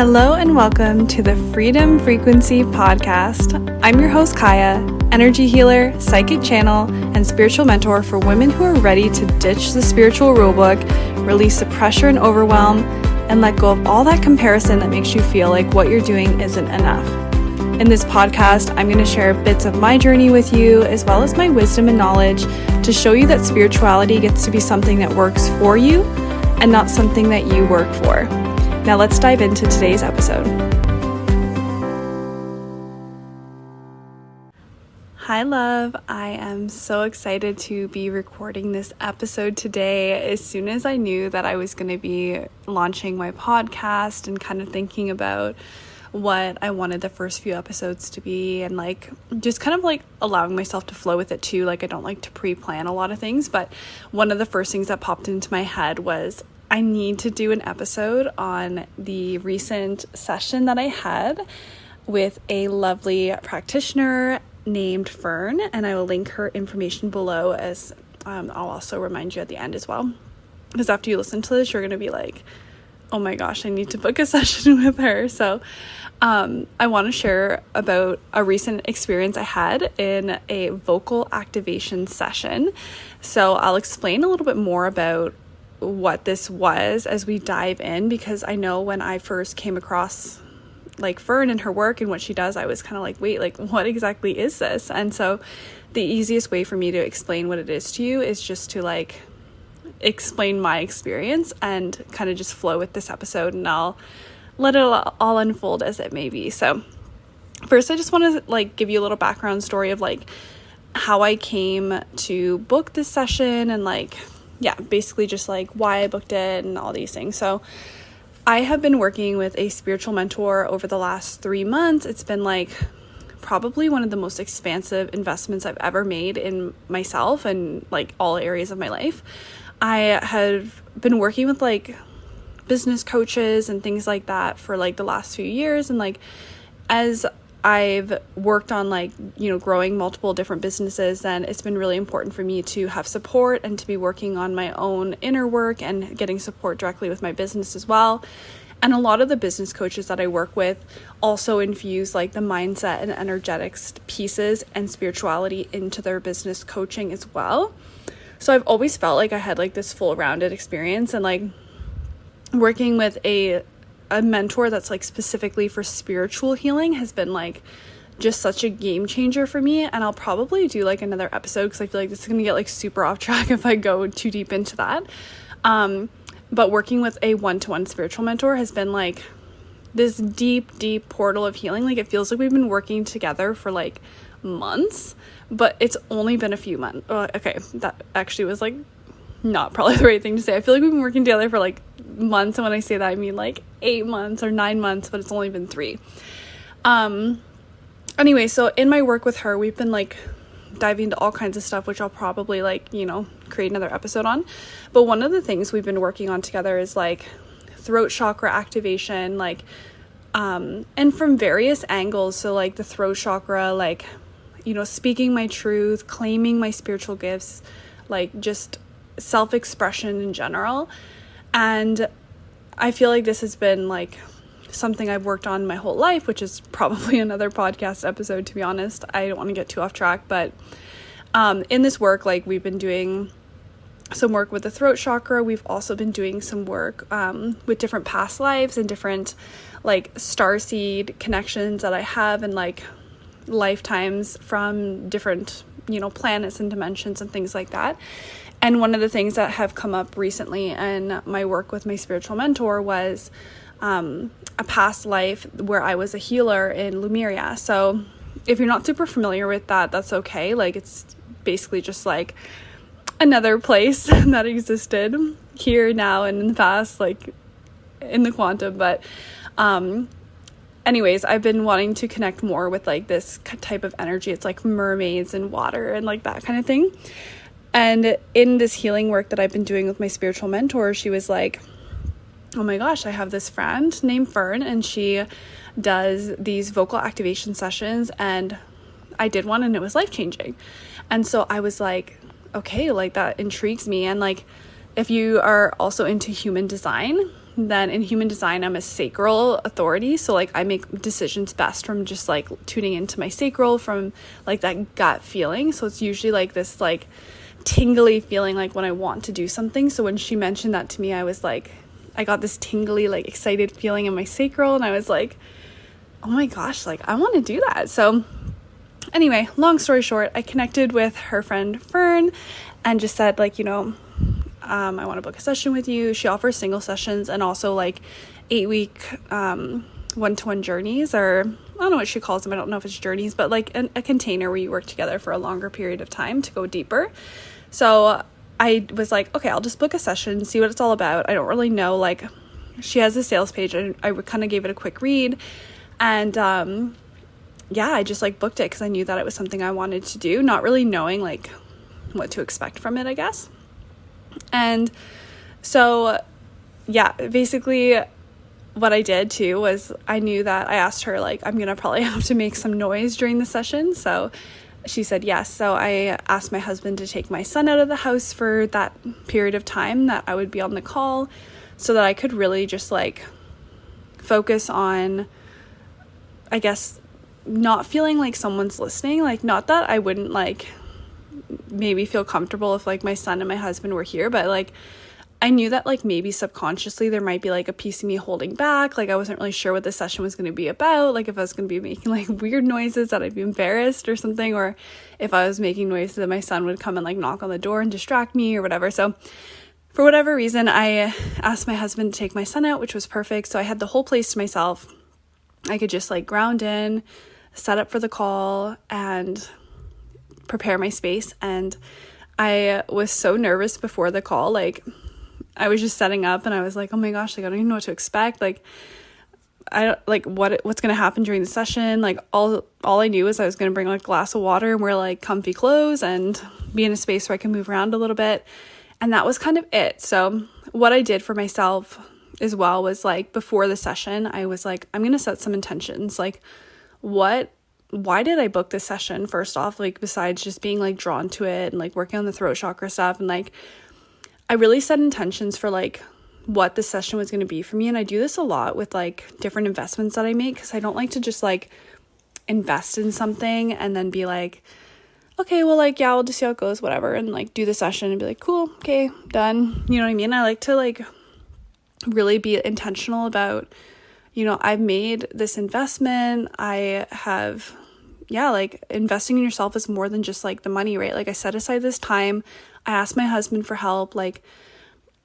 Hello and welcome to the Freedom Frequency Podcast. I'm your host, Kaya, energy healer, psychic channel, and spiritual mentor for women who are ready to ditch the spiritual rulebook, release the pressure and overwhelm, and let go of all that comparison that makes you feel like what you're doing isn't enough. In this podcast, I'm going to share bits of my journey with you, as well as my wisdom and knowledge to show you that spirituality gets to be something that works for you and not something that you work for. Now let's dive into today's episode. Hi love, I am so excited to be recording this episode today. As soon as I knew that I was going to be launching my podcast and kind of thinking about what I wanted the first few episodes to be, and just kind of allowing myself to flow with it too. I don't like to pre-plan a lot of things, but one of the first things that popped into my head was I need to do an episode on the recent session that I had with a lovely practitioner named Fern, and I will link her information below, as I'll also remind you at the end as well, because after you listen to this, you're going to be like, oh my gosh, I need to book a session with her. So I want to share about a recent experience I had in a vocal activation session. So I'll explain a little bit more about what this was as we dive in, because I know when I first came across Fern and her work and what she does, I was kind of wait, what exactly is this? And so the easiest way for me to explain what it is to you is just to explain my experience and kind of just flow with this episode, and I'll let it all unfold as it may be. So first, I just want to give you a little background story of how I came to book this session, and basically just why I booked it and all these things. So I have been working with a spiritual mentor over the last 3 months. It's been probably one of the most expansive investments I've ever made in myself and all areas of my life. I have been working with business coaches and things like that for the last few years, and as I've worked on growing multiple different businesses, and it's been really important for me to have support and to be working on my own inner work and getting support directly with my business as well. And a lot of the business coaches that I work with also infuse the mindset and energetics pieces and spirituality into their business coaching as well. So I've always felt I had this full rounded experience, and working with a mentor that's specifically for spiritual healing has been just such a game changer for me. And I'll probably do another episode, because I feel this is gonna get super off track if I go too deep into that. But working with a one-to-one spiritual mentor has been this deep portal of healing. It feels like we've been working together for months, but it's only been a few months. Okay, that actually was not probably the right thing to say. I feel we've been working together for months, and when I say that, I mean 8 months or 9 months, but it's only been 3. Anyway, so in my work with her, we've been diving into all kinds of stuff, which I'll probably create another episode on. But one of the things we've been working on together is throat chakra activation, and from various angles. So the throat chakra, speaking my truth, claiming my spiritual gifts, just self-expression in general. And I feel this has been something I've worked on my whole life, which is probably another podcast episode, to be honest. I don't want to get too off track, but in this work, we've been doing some work with the throat chakra. We've also been doing some work with different past lives and different starseed connections that I have, and lifetimes from different planets and dimensions and things like that. And one of the things that have come up recently in my work with my spiritual mentor was a past life where I was a healer in Lemuria. So if you're not super familiar with that, that's okay. It's basically just another place that existed here, now, and in the past, in the quantum. But anyways, I've been wanting to connect more with this type of energy. It's mermaids and water and that kind of thing. And in this healing work that I've been doing with my spiritual mentor, she was oh my gosh, I have this friend named Fern, and she does these vocal activation sessions, and I did one and it was life-changing. And so I was okay, that intrigues me. And if you are also into human design, then in human design, I'm a sacral authority. So like I make decisions best from just like tuning into my sacral, from like that gut feeling. So it's usually like this like tingly feeling like when I want to do something. So when she mentioned that to me, I was like, I got this tingly, like excited feeling in my sacral, and I was like, oh my gosh, like I want to do that. So anyway, long story short, I connected with her friend Fern and just said like, I want to book a session with you. She offers single sessions and also like 8-week one-to-one journeys, or I don't know what she calls them. I don't know if it's journeys, but like a container where you work together for a longer period of time to go deeper. So I was like, okay, I'll just book a session, see what it's all about. I don't really know. Like, she has a sales page, and I kind of gave it a quick read. And I just like booked it because I knew that it was something I wanted to do, not really knowing like what to expect from it, I guess. And so, basically what I did too was I knew that I asked her, like, I'm going to probably have to make some noise during the session. So she said yes. So I asked my husband to take my son out of the house for that period of time that I would be on the call, so that I could really just like focus on, I guess, not feeling like someone's listening. Like, not that I wouldn't like maybe feel comfortable if like my son and my husband were here, but like I knew that like maybe subconsciously there might be like a piece of me holding back. Like I wasn't really sure what the session was going to be about. Like if I was going to be making like weird noises that I'd be embarrassed or something, or if I was making noises that my son would come and like knock on the door and distract me or whatever. So for whatever reason, I asked my husband to take my son out, which was perfect. So I had the whole place to myself. I could just like ground in, set up for the call, and prepare my space. And I was so nervous before the call. Like I was just setting up and I was like, oh my gosh, like I don't even know what to expect. Like I don't like what's going to happen during the session. Like all I knew was I was going to bring like a glass of water and wear like comfy clothes and be in a space where I can move around a little bit. And that was kind of it. So what I did for myself as well was like before the session, I was like, I'm going to set some intentions. Like why did I book this session? First off, like besides just being like drawn to it and like working on the throat chakra stuff, and like I really set intentions for like what the session was going to be for me. And I do this a lot with like different investments that I make, because I don't like to just like invest in something and then be like, okay, well, like, yeah, we'll just see how it goes, whatever, and like do the session and be like, cool, okay, done. You know what I mean? I like to like really be intentional about, I've made this investment. I have, like investing in yourself is more than just like the money, right? Like I set aside this time. I asked my husband for help. Like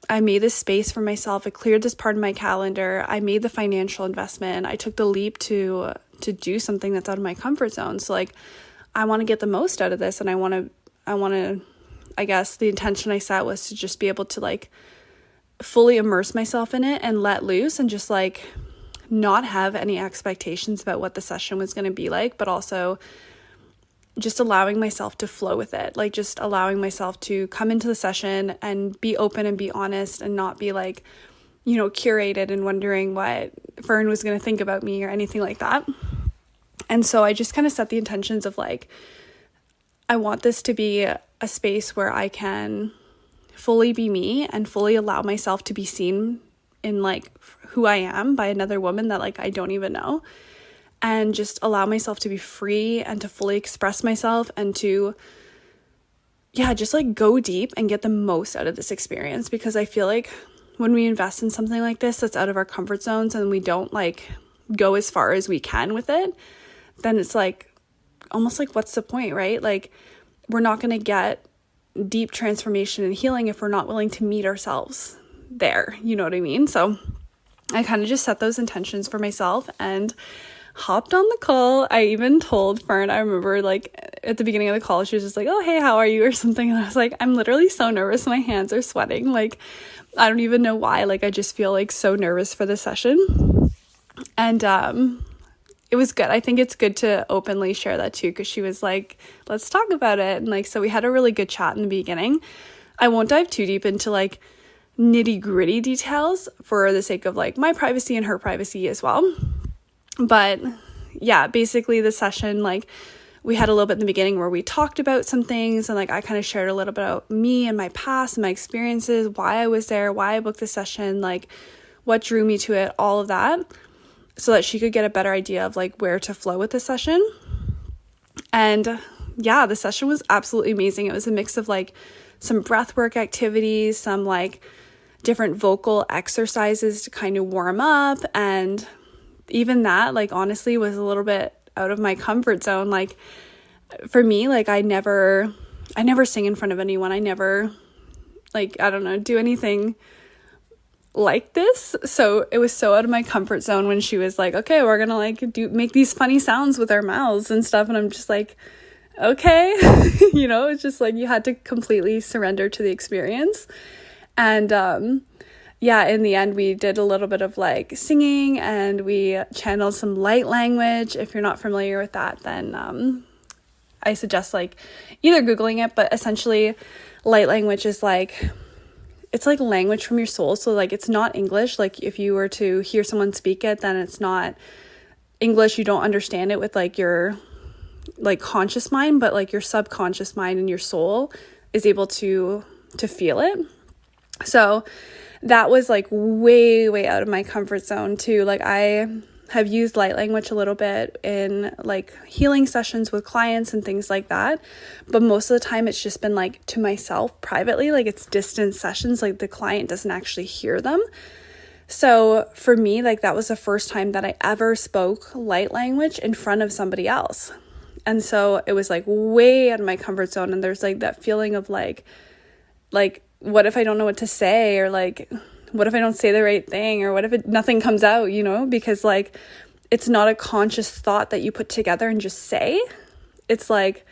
I made this space for myself. I cleared this part of my calendar. I made the financial investment. I took the leap to do something that's out of my comfort zone. So like, I want to get the most out of this. And I want to, I guess the intention I set was to just be able to like fully immerse myself in it and let loose and just like not have any expectations about what the session was going to be like, but also just allowing myself to flow with it. Like just allowing myself to come into the session and be open and be honest and not be like, curated and wondering what Fern was going to think about me or anything like that. And so I just kind of set the intentions of like, I want this to be a space where I can fully be me and fully allow myself to be seen in like who I am by another woman that like I don't even know, and just allow myself to be free and to fully express myself and to just like go deep and get the most out of this experience. Because I feel like when we invest in something like this that's out of our comfort zones and we don't like go as far as we can with it, then it's like almost like what's the point, right? Like we're not going to get deep transformation and healing if we're not willing to meet ourselves there, you know what I mean? So I kind of just set those intentions for myself and hopped on the call. I even told Fern, I remember like at the beginning of the call, she was just like, oh, hey, how are you, or something. And I was like, I'm literally so nervous. My hands are sweating. Like, I don't even know why. Like, I just feel like so nervous for the session. And it was good. I think it's good to openly share that too, because she was like, let's talk about it. And like, so we had a really good chat in the beginning. I won't dive too deep into like nitty gritty details for the sake of like my privacy and her privacy as well. But yeah, basically the session, like we had a little bit in the beginning where we talked about some things, and like I kind of shared a little bit about me and my past and my experiences, why I was there, why I booked the session, like what drew me to it, all of that, so that she could get a better idea of like where to flow with the session. And yeah, the session was absolutely amazing. It was a mix of like some breathwork activities, some like different vocal exercises to kind of warm up. And even that, like, honestly was a little bit out of my comfort zone. Like, for me, like, I never sing in front of anyone. I never, like, I don't know, do anything like this. So it was so out of my comfort zone when she was like, okay, we're gonna like make these funny sounds with our mouths and stuff. And I'm just like, okay. You know, it's just like you had to completely surrender to the experience. And yeah, in the end, we did a little bit of like singing, and we channeled some light language. If you're not familiar with that, then I suggest like either Googling it, but essentially light language is like, it's like language from your soul. So like, it's not English. Like if you were to hear someone speak it, then it's not English. You don't understand it with like your like conscious mind, but like your subconscious mind and your soul is able to feel it. So that was like way out of my comfort zone too. Like I have used light language a little bit in like healing sessions with clients and things like that, but most of the time it's just been like to myself privately, like it's distant sessions, like the client doesn't actually hear them. So for me, like that was the first time that I ever spoke light language in front of somebody else. And so it was like way out of my comfort zone, and there's like that feeling of like what if I don't know what to say, or like what if I don't say the right thing, or what if nothing comes out, you know, because like it's not a conscious thought that you put together and just say. It's like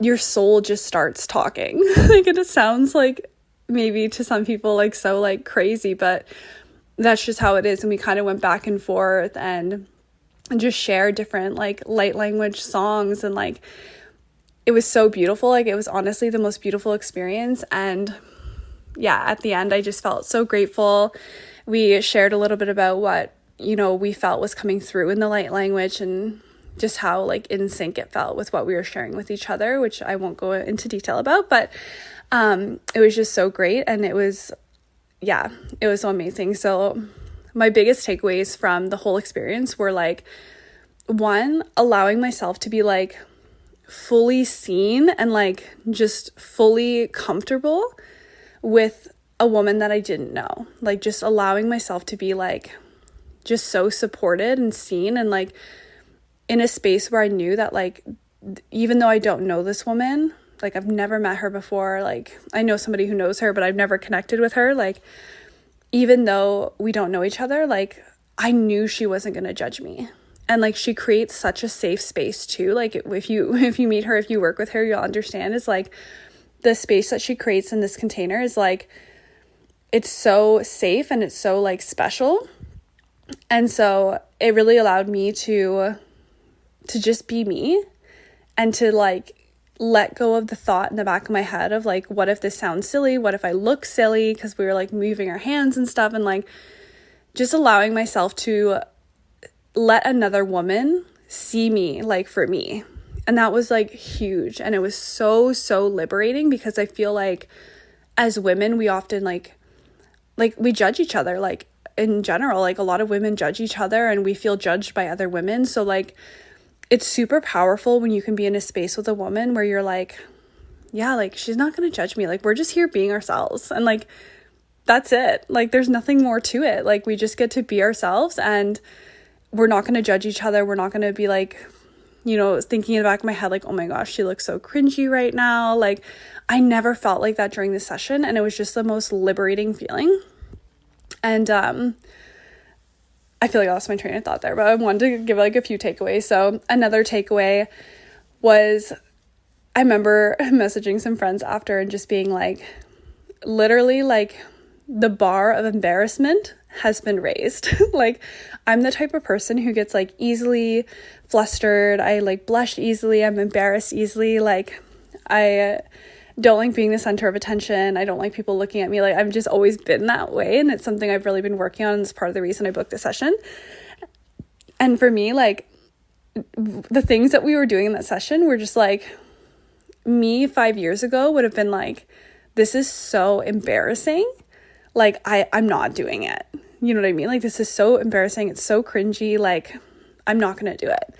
your soul just starts talking. Like it just sounds like maybe to some people like so like crazy, but that's just how it is. And we kind of went back and forth and just shared different like light language songs, and like it was so beautiful. Like it was honestly the most beautiful experience. And yeah, at the end, I just felt so grateful. We shared a little bit about what, you know, we felt was coming through in the light language, and just how like in sync it felt with what we were sharing with each other, which I won't go into detail about, but it was just so great. And it was so amazing. So my biggest takeaways from the whole experience were like, one, allowing myself to be like fully seen and like just fully comfortable with a woman that I didn't know. Like just allowing myself to be like just so supported and seen, and like in a space where I knew that like even though I don't know this woman, like I've never met her before, like I know somebody who knows her, but I've never connected with her, like even though we don't know each other, like I knew she wasn't going to judge me. And like she creates such a safe space too. Like if you meet her, if you work with her, you'll understand. It's like the space that she creates in this container is like, it's so safe and it's so like special. And so it really allowed me to just be me, and to like let go of the thought in the back of my head of like, what if this sounds silly? What if I look silly? Because we were like moving our hands and stuff, and like just allowing myself to let another woman see me like for me. And that was like huge. And it was so liberating, because I feel like as women, we often like we judge each other. Like in general, like a lot of women judge each other, and we feel judged by other women. So like it's super powerful when you can be in a space with a woman where you're like, yeah, like she's not going to judge me. Like we're just here being ourselves. And like, that's it. Like there's nothing more to it. Like we just get to be ourselves, and we're not going to judge each other. We're not going to be like, you know, thinking in the back of my head, like, oh my gosh, she looks so cringy right now. Like I never felt like that during the session. And it was just the most liberating feeling. And, I feel like I lost my train of thought there, but I wanted to give like a few takeaways. So another takeaway was, I remember messaging some friends after and just being like, literally like the bar of embarrassment has been raised. Like I'm the type of person who gets like easily flustered. I like blush easily. I'm embarrassed easily. Like I don't like being the center of attention. I don't like people looking at me. Like I've just always been that way, and it's something I've really been working on. It's part of the reason I booked the session. And for me, like the things that we were doing in that session were just like, me 5 years ago would have been like, this is so embarrassing. Like I'm not doing it, you know what I mean? Like, this is so embarrassing. It's so cringy. Like, I'm not going to do it.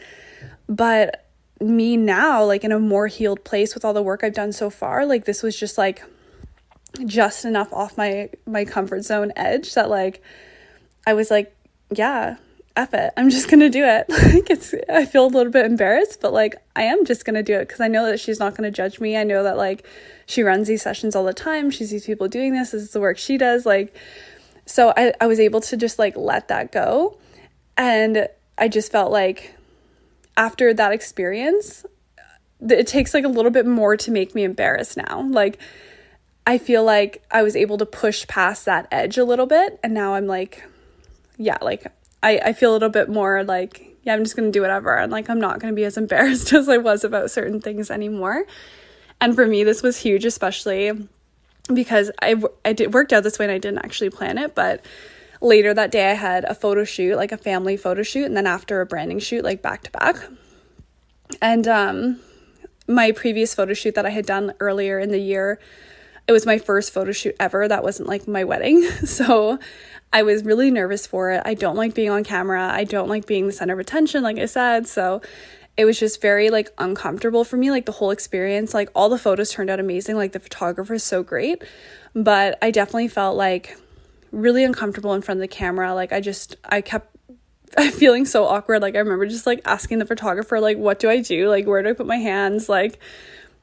But me now, like, in a more healed place with all the work I've done so far, like, this was just like just enough off my comfort zone edge that like I was like, yeah, F it, I'm just gonna do it. Like, I feel a little bit embarrassed, but like I am just gonna do it because I know that she's not gonna judge me. I know that like she runs these sessions all the time. She sees people doing this is the work she does. Like, so I was able to just like let that go. And I just felt like after that experience, it takes like a little bit more to make me embarrassed now. Like, I feel like I was able to push past that edge a little bit. And now I'm like, yeah, like I feel a little bit more like, yeah, I'm just going to do whatever. And like, I'm not going to be as embarrassed as I was about certain things anymore. And for me, this was huge, especially because I worked out this way and I didn't actually plan it. But later that day I had a photo shoot, like a family photo shoot. And then after a branding shoot, like back to back. And my previous photo shoot that I had done earlier in the year, it was my first photo shoot ever. That wasn't like my wedding. So I was really nervous for it. I don't like being on camera. I don't like being the center of attention, like I said. So it was just very like uncomfortable for me, like the whole experience. Like, all the photos turned out amazing. Like, the photographer is so great. But I definitely felt like really uncomfortable in front of the camera. Like, I kept feeling so awkward. Like, I remember just like asking the photographer, like, what do I do? Like, where do I put my hands? Like,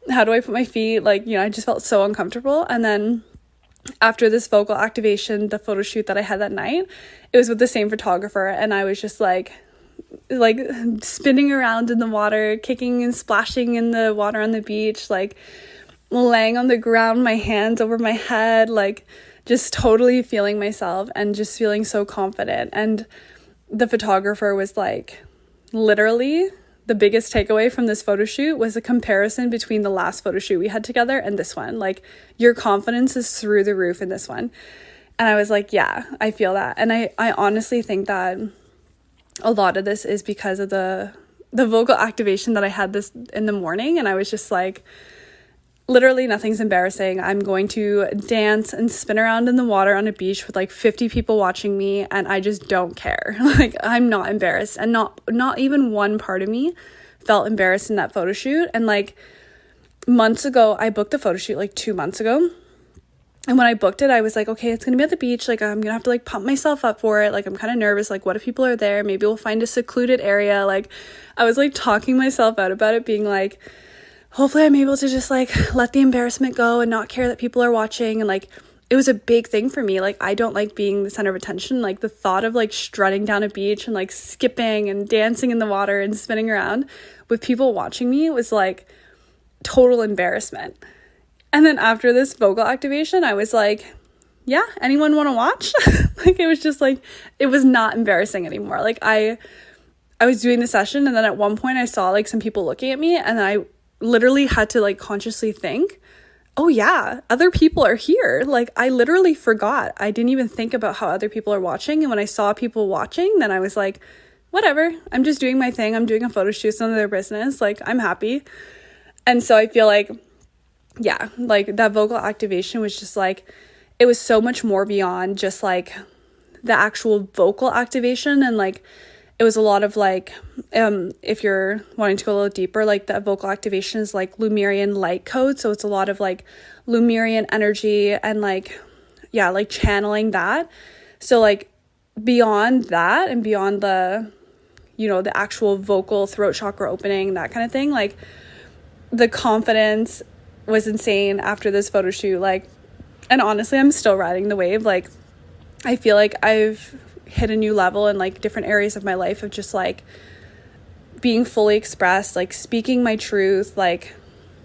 how do I put my feet? Like, you know, I just felt so uncomfortable. And then after this vocal activation, the photo shoot that I had that night, it was with the same photographer. And I was just like spinning around in the water, kicking and splashing in the water on the beach, like laying on the ground, my hands over my head, like just totally feeling myself and just feeling so confident. And the photographer was like, literally, the biggest takeaway from this photo shoot was a comparison between the last photo shoot we had together and this one. Like, your confidence is through the roof in this one. And I was like, yeah, I feel that. And I honestly think that a lot of this is because of the vocal activation that I had this in the morning. And I was just like, literally nothing's embarrassing. I'm going to dance and spin around in the water on a beach with like 50 people watching me, and I just don't care. Like, I'm not embarrassed, and not even one part of me felt embarrassed in that photo shoot. And like months ago, I booked the photo shoot like 2 months ago. And when I booked it, I was like, okay, it's going to be at the beach. Like, I'm going to have to like pump myself up for it. Like, I'm kind of nervous. Like, what if people are there? Maybe we'll find a secluded area. Like, I was like talking myself out about it, being like, hopefully I'm able to just like let the embarrassment go and not care that people are watching. And like, it was a big thing for me. Like, I don't like being the center of attention. Like, the thought of like strutting down a beach and like skipping and dancing in the water and spinning around with people watching me was like total embarrassment. And then after this vocal activation, I was like, yeah, anyone want to watch? Like, it was just like, it was not embarrassing anymore. Like, I was doing the session, and then at one point I saw like some people looking at me, and I literally had to like consciously think, oh yeah, other people are here. Like, I literally forgot. I didn't even think about how other people are watching. And when I saw people watching, then I was like, whatever, I'm just doing my thing. I'm doing a photo shoot. It's none of their business. Like, I'm happy. And so I feel like, yeah, like that vocal activation was just like, it was so much more beyond just like the actual vocal activation. And like, it was a lot of like, if you're wanting to go a little deeper, like the vocal activation is like Lemurian light code. So it's a lot of like Lemurian energy and like, yeah, like channeling that. So like beyond that and beyond the, you know, the actual vocal throat chakra opening, that kind of thing, like the confidence was insane after this photo shoot. Like, and honestly, I'm still riding the wave. Like, I feel like I've hit a new level in like different areas of my life of just like being fully expressed, like speaking my truth, like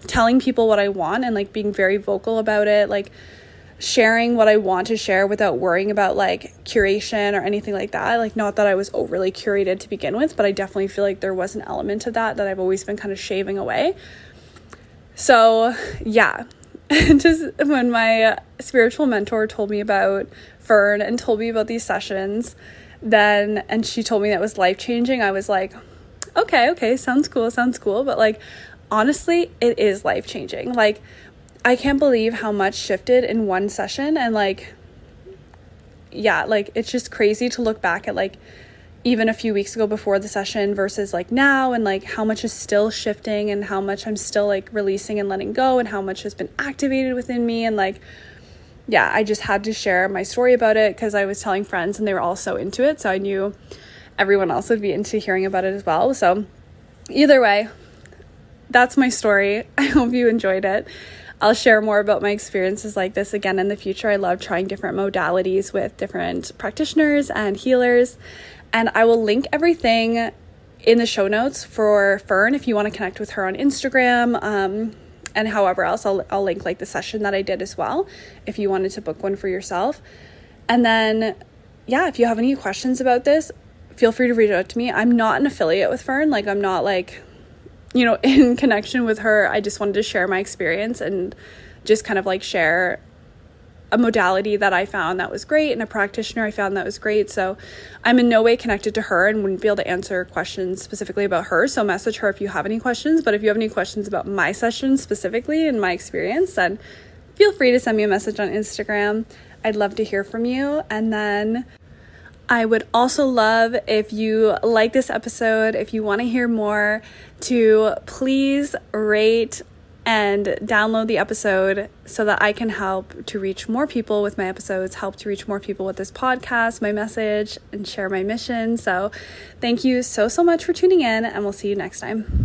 telling people what I want and like being very vocal about it, like sharing what I want to share without worrying about like curation or anything like that. Like, not that I was overly curated to begin with, but I definitely feel like there was an element of that I've always been kind of shaving away. So yeah, just when my spiritual mentor told me about Fern and told me about these sessions, and she told me that was life-changing, I was like, okay, sounds cool. But like, honestly, it is life-changing. Like, I can't believe how much shifted in one session. And like, yeah, like it's just crazy to look back at like even a few weeks ago before the session versus like now, and like how much is still shifting and how much I'm still like releasing and letting go and how much has been activated within me. And like, yeah, I just had to share my story about it because I was telling friends and they were all so into it. So I knew everyone else would be into hearing about it as well. So either way, that's my story. I hope you enjoyed it. I'll share more about my experiences like this again in the future. I love trying different modalities with different practitioners and healers. And I will link everything in the show notes for Fern if you want to connect with her on Instagram. And however else, I'll link like the session that I did as well if you wanted to book one for yourself. And then, yeah, if you have any questions about this, feel free to reach out to me. I'm not an affiliate with Fern. Like, I'm not like, you know, in connection with her. I just wanted to share my experience and just kind of like share a modality that I found that was great and a practitioner I found that was great. So I'm in no way connected to her and wouldn't be able to answer questions specifically about her. So message her if you have any questions. But if you have any questions about my session specifically and my experience, then feel free to send me a message on Instagram. I'd love to hear from you. And then I would also love if you like this episode, if you want to hear more, to please rate and download the episode so that I can help to reach more people with my episodes, help to reach more people with this podcast, my message, and share my mission. So thank you so much for tuning in, and we'll see you next time.